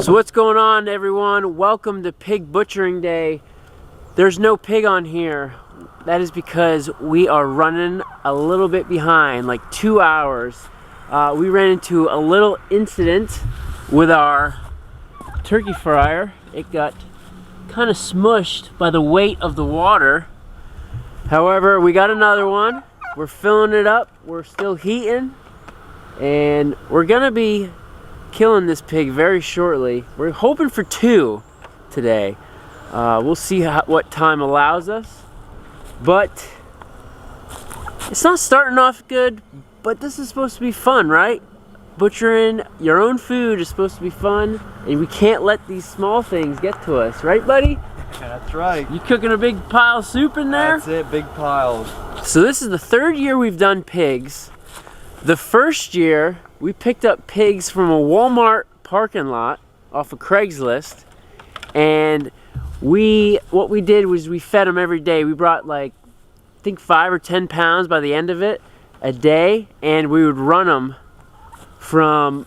So what's going on, everyone? Welcome to Pig Butchering Day. There's no pig on here. That is because we are running a little bit behind, like 2 hours. We ran into a little incident with our turkey fryer. It got kind of smushed by the weight of the water. However, we got another one. We're filling it up. We're still heating. And we're gonna be killing this pig very shortly. We're hoping for 2 today. We'll see what time allows us. But it's not starting off good, but this is supposed to be fun, right? Butchering your own food is supposed to be fun, and we can't let these small things get to us, right, buddy? That's right. You cooking a big pile of soup in there? That's it, big piles. So this is the 3rd year we've done pigs. The first year, we picked up pigs from a Walmart parking lot off of Craigslist, and what we did was we fed them every day. We brought like, I think 5 or 10 pounds by the end of it a day, and we would run them from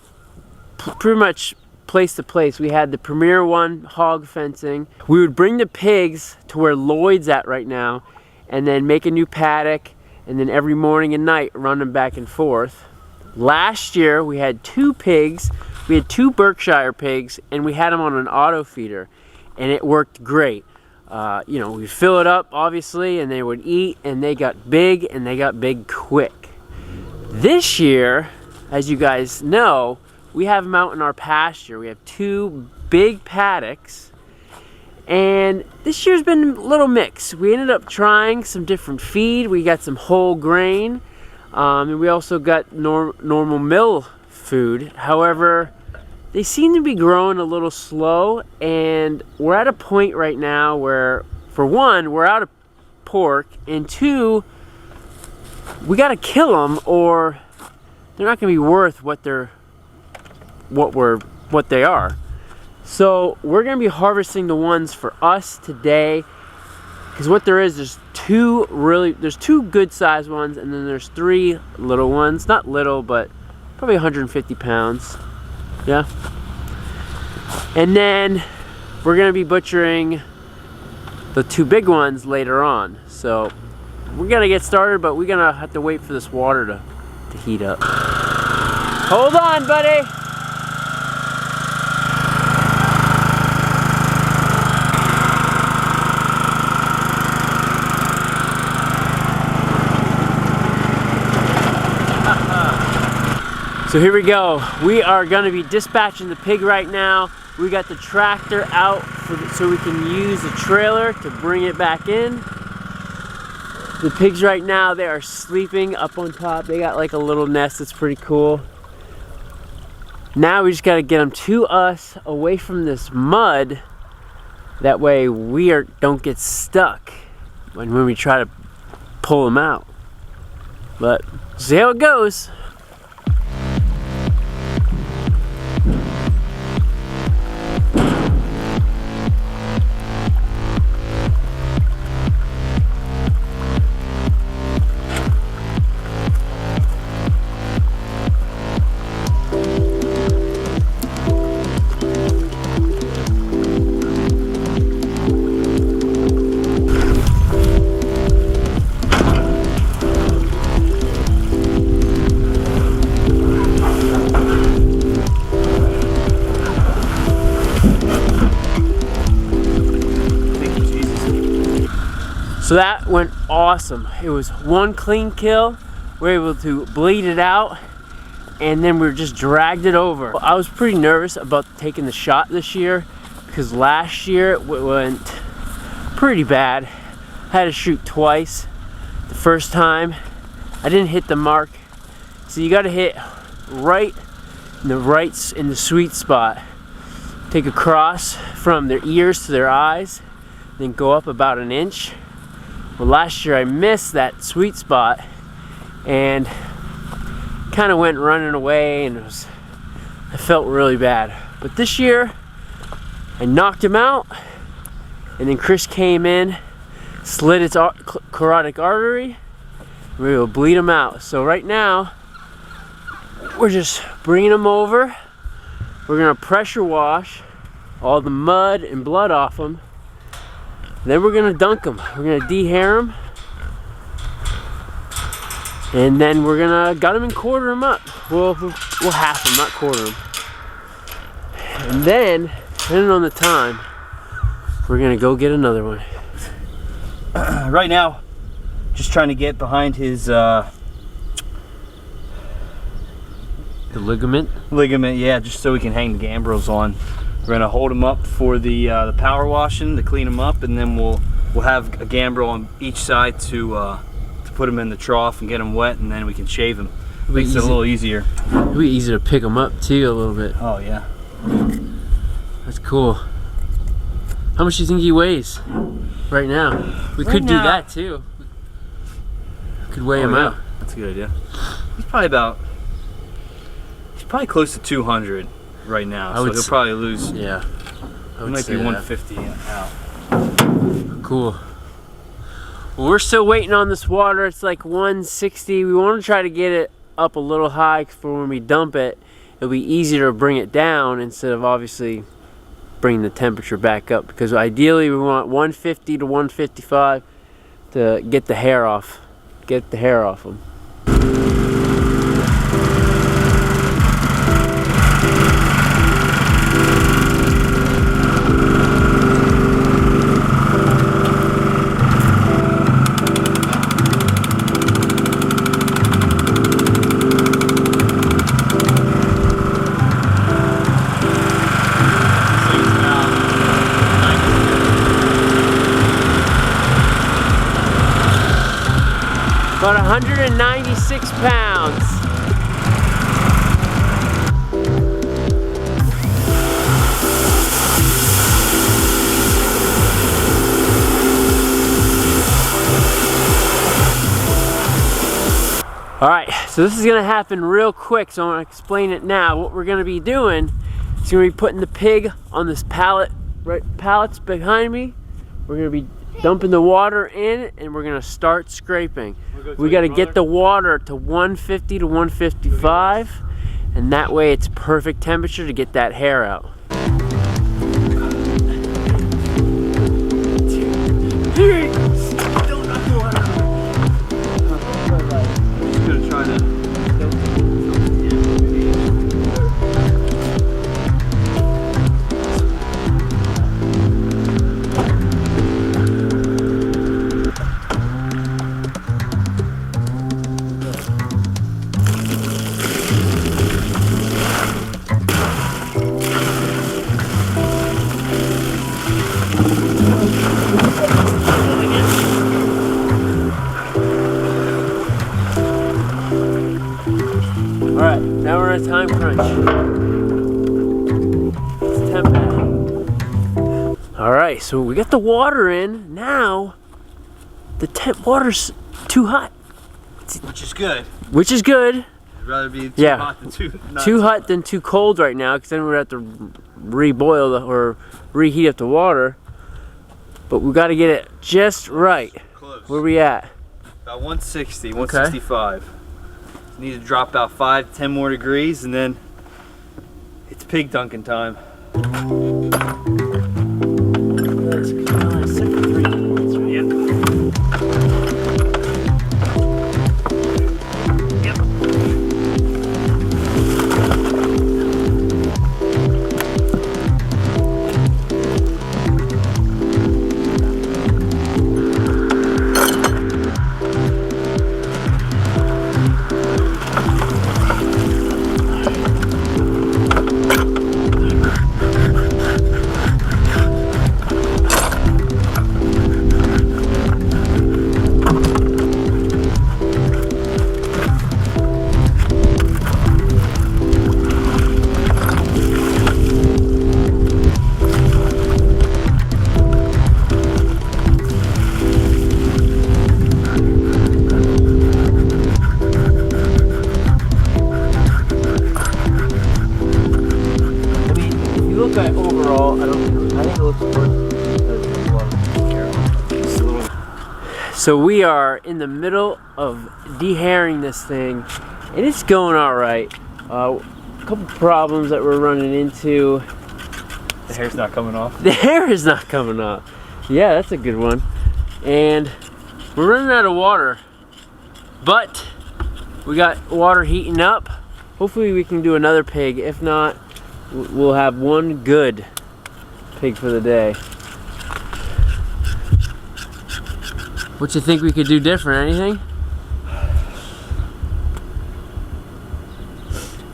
pretty much place to place. We had the Premier one, hog fencing. We would bring the pigs to where Lloyd's at right now, and then make a new paddock, and then every morning and night run them back and forth. Last year we had 2 pigs. We had 2 Berkshire pigs, and we had them on an auto feeder, and it worked great. You know, we'd fill it up obviously, and they would eat, and they got big, and they got big quick. This year, as you guys know, we have them out in our pasture. We have 2 big paddocks, and this year's been a little mixed. We ended up trying some different feed. We got some whole grain, and we also got normal mill food. However, they seem to be growing a little slow, and we're at a point right now where, for one, we're out of pork, and 2, we gotta kill them or they're not gonna be worth what they are. So we're gonna be harvesting the ones for us today, because what there's 2 good sized ones, and then there's 3 little ones. Not little, but probably 150 pounds. Yeah. And then we're gonna be butchering the 2 big ones later on. So we're gonna get started, but we're gonna have to wait for this water to heat up. Hold on, buddy. So here we go. We are going to be dispatching the pig right now. We got the tractor out so we can use the trailer to bring it back in. The pigs right now, they are sleeping up on top. They got like a little nest that's pretty cool. Now we just got to get them to us, away from this mud. That way we don't get stuck when we try to pull them out. But see how it goes. So that went awesome. It was 1 clean kill. We were able to bleed it out, and then we just dragged it over. I was pretty nervous about taking the shot this year, because last year it went pretty bad. I had to shoot twice. The first time I didn't hit the mark. So you got to hit right in the sweet spot. Take a cross from their ears to their eyes, then go up about 1 inch. Well, last year I missed that sweet spot and kind of went running away, and I felt really bad. But this year I knocked him out, and then Chris came in, slit its carotid artery, and we will bleed him out. So right now we're just bringing him over. We're gonna pressure wash all the mud and blood off them. Then we're gonna dunk them. We're gonna dehair them, and then we're gonna gut them and quarter them up. We'll half them, not quarter them. And then, depending on the time, we're gonna go get another one. Right now, just trying to get behind his The ligament. ligament, yeah, just so we can hang the gambrels on. We're gonna hold them up for the power washing to clean them up, and then we'll have a gambrel on each side to put them in the trough and get them wet, and then we can shave them. Makes it a little easier. It'll be easy to pick them up too a little bit. Oh yeah. That's cool. How much do you think he weighs right now? We could do that too. We could weigh him out. That's a good idea. He's probably close to 200 right now, so he'll probably lose. Yeah. He might be 150 out. Cool. Well, we're still waiting on this water. It's like 160. We want to try to get it up a little high for when we dump it. It'll be easier to bring it down instead of obviously bringing the temperature back up, because ideally we want 150 to 155 to get the hair off. Get the hair off them. About 196 pounds. All right, so this is gonna happen real quick, so I'm gonna explain it now. What we're gonna be doing is gonna be putting the pig on this pallet, pallets behind me. We're gonna be dumping the water in, and we're gonna start scraping. We gotta get the water to 150 to 155, and that way it's perfect temperature to get that hair out. Alright, now we're on a time crunch. It's 10 minutes. Alright, so we got the water in. Now, the water's too hot. Which is good. Which is good. I'd rather be too hot than too hot than too cold right now, because then we'd have to reboil or reheat up the water. But we got to get it just right. Close. Where we at? About 160, 165. Okay. Need to drop about 5-10 more degrees, and then it's pig dunking time. That's kind of set for 3 minutes, right? So we are in the middle of dehairing this thing, and it's going all right. A couple problems that we're running into. The hair's not coming off. The hair is not coming off. Yeah, that's a good one. And we're running out of water, but we got water heating up. Hopefully we can do another pig. If not, we'll have one good pig for the day. What you think we could do different? Anything?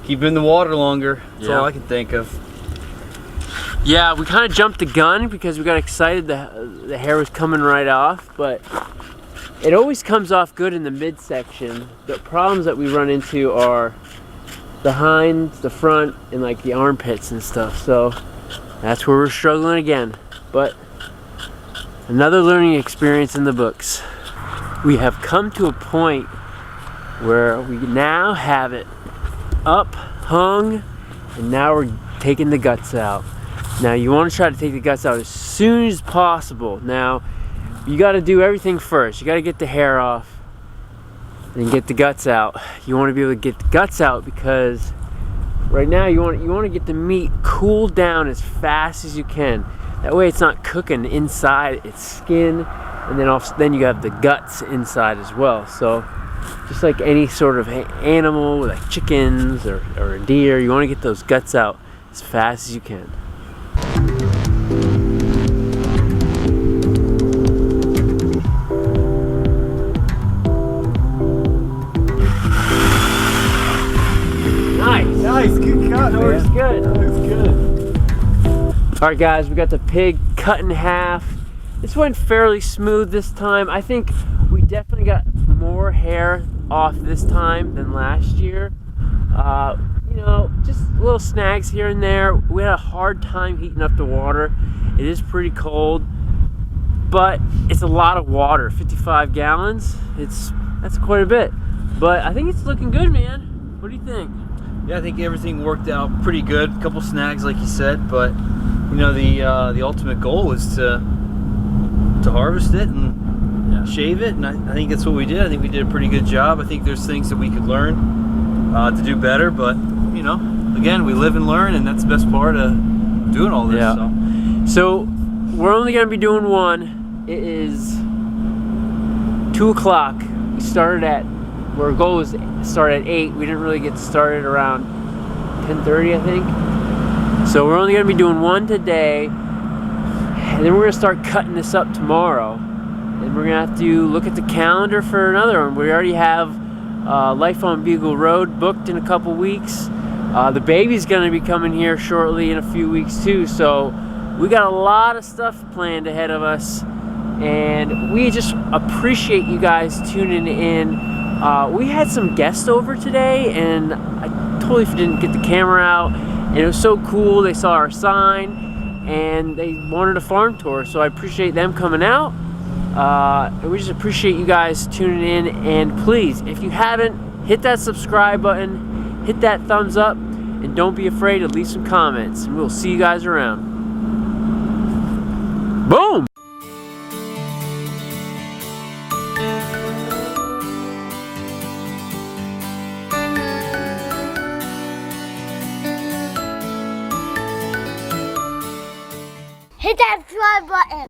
Keep it in the water longer. That's Yeah. all I can think of. Yeah, we kind of jumped the gun because we got excited the hair was coming right off, but it always comes off good in the midsection. The problems that we run into are the hinds, the front, and like the armpits and stuff. So that's where we're struggling again. But another learning experience in the books. We have come to a point where we now have it up, hung, and now we're taking the guts out. Now you want to try to take the guts out as soon as possible. Now you got to do everything first. You got to get the hair off and get the guts out. You want to be able to get the guts out because right now you want to get the meat cooled down as fast as you can. That way it's not cooking inside its skin, and then you have the guts inside as well. So just like any sort of animal, like chickens or a deer, you want to get those guts out as fast as you can. Nice, good cut, That was good. That was good. Alright guys, we got the pig cut in half. This went fairly smooth this time. I think we definitely got more hair off this time than last year. You know, just little snags here and there. We had a hard time heating up the water. It is pretty cold, but it's a lot of water. 55 gallons. That's quite a bit. But I think it's looking good, man. What do you think? Yeah, I think everything worked out pretty good. A couple snags, like you said, but you know the ultimate goal is to harvest it and shave it, and I think that's what we did. I think we did a pretty good job. I think there's things that we could learn to do better, but you know, again, we live and learn, and that's the best part of doing all this. Yeah. So we're only gonna be doing one. It is 2 o'clock. We started at. Our goal was to start at 8. We didn't really get started around 10:30, I think. So we're only going to be doing one today, and then we're going to start cutting this up tomorrow. And we're going to have to look at the calendar for another one. We already have Life on Beagle Road booked in a couple weeks. The baby's going to be coming here shortly in a few weeks too. So we got a lot of stuff planned ahead of us, and we just appreciate you guys tuning in. We had some guests over today, and I totally didn't get the camera out, and it was so cool. They saw our sign and they wanted a farm tour, so I appreciate them coming out, and we just appreciate you guys tuning in. And please, if you haven't, hit that subscribe button, hit that thumbs up, and don't be afraid to leave some comments, and we'll see you guys around. Boom! Hit that subscribe button.